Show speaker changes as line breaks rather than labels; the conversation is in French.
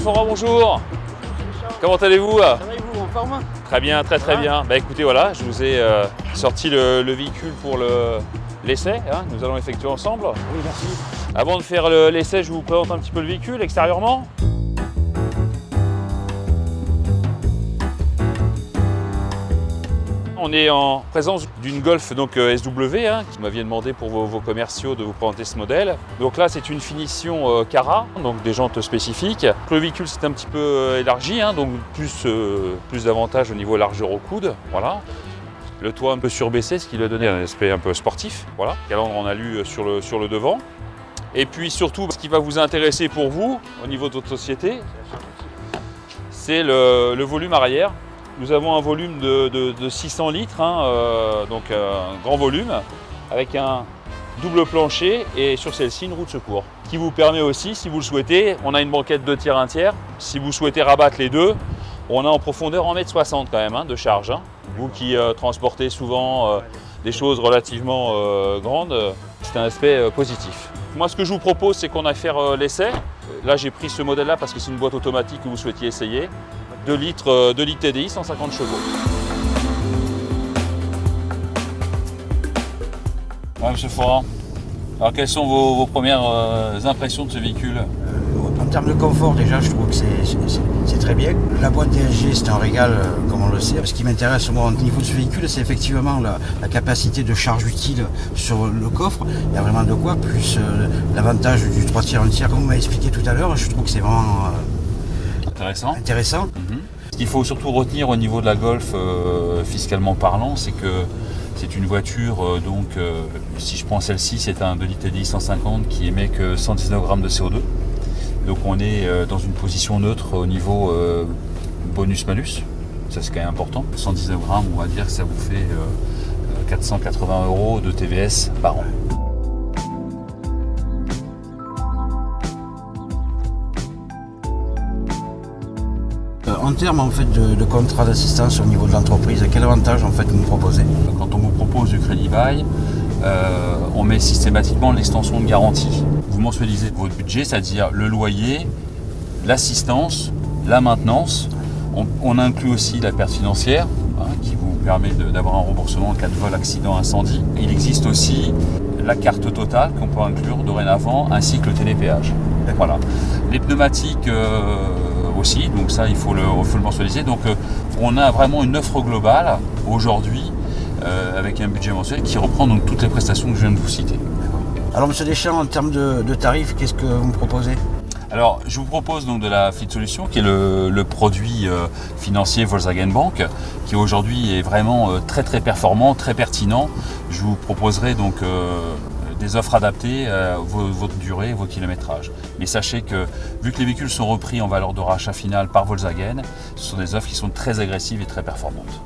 Florent, bonjour. Comment allez-vous?
Ça va et vous, en forme?
Très bien, très bien. Bah écoutez, voilà, je vous ai sorti le véhicule pour l'essai, hein, que nous allons effectuer ensemble.
Oui, merci.
Avant de faire l'essai, je vous présente un petit peu le véhicule extérieurement. On est en présence d'une Golf donc, SW, hein, qui m'aviez demandé pour vos commerciaux de vous présenter ce modèle. Donc là, c'est une finition Cara, donc des jantes spécifiques. Le véhicule s'est un petit peu élargi, hein, donc plus d'avantages au niveau largeur au coude. Voilà. Le toit un peu surbaissé, ce qui lui a donné un aspect un peu sportif. Voilà. Calandre en alu sur le devant. Et puis surtout, ce qui va vous intéresser pour vous, au niveau de votre société, c'est le volume arrière. Nous avons un volume de 600 litres, hein, donc un grand volume, avec un double plancher et sur celle-ci une roue de secours. Qui vous permet aussi, si vous le souhaitez, on a une banquette 2 tiers 1 tiers. Si vous souhaitez rabattre les deux, on a en profondeur 1,60 m quand même hein, de charge. Hein. Vous qui transportez souvent des choses relativement grandes, c'est un aspect positif. Moi, ce que je vous propose, c'est qu'on aille faire l'essai. Là, j'ai pris ce modèle-là parce que c'est une boîte automatique que vous souhaitiez essayer. 2 litres TDI, 150 chevaux. Ouais, monsieur Florent, alors quelles sont vos premières impressions de ce véhicule?
En termes de confort, déjà, je trouve que c'est très bien. La boîte DSG, c'est un régal, comme on le sait. Ce qui m'intéresse, moi, au niveau de ce véhicule, c'est effectivement la capacité de charge utile sur le coffre. Il y a vraiment de quoi, plus l'avantage du 3 tiers 1 tiers, comme vous m'avez expliqué tout à l'heure. Je trouve que c'est vraiment intéressant.
Ce qu'il faut surtout retenir au niveau de la Golf, fiscalement parlant, c'est que c'est une voiture, si je prends celle-ci, c'est un 2 litres TDI 150 qui émet que 119 grammes de CO2. Donc on est dans une position neutre au niveau bonus-malus, ça c'est quand même important. 119 grammes, on va dire que ça vous fait 480 € de TVS par an.
En termes en fait, de contrat d'assistance au niveau de l'entreprise, quel avantage en fait, vous nous proposez?
Quand on vous propose du crédit bail, on met systématiquement l'extension de garantie. Vous mensualisez votre budget, c'est-à-dire le loyer, l'assistance, la maintenance. On inclut aussi la perte financière hein, qui vous permet d'avoir un remboursement en cas de vol, accident, incendie. Il existe aussi la carte totale qu'on peut inclure dorénavant ainsi que le télépéage. Voilà. Les pneumatiques aussi, donc ça il faut le mensualiser. Donc on a vraiment une offre globale aujourd'hui avec un budget mensuel qui reprend donc toutes les prestations que je viens de vous citer.
Alors monsieur Deschamps, en termes de tarifs, qu'est-ce que vous me proposez?
Alors je vous propose donc de la Fleet Solution qui est le produit financier Volkswagen Bank qui aujourd'hui est vraiment très performant, très pertinent. Je vous proposerai donc des offres adaptées à votre durée, vos kilométrages. Mais sachez que vu que les véhicules sont repris en valeur de rachat finale par Volkswagen, ce sont des offres qui sont très agressives et très performantes.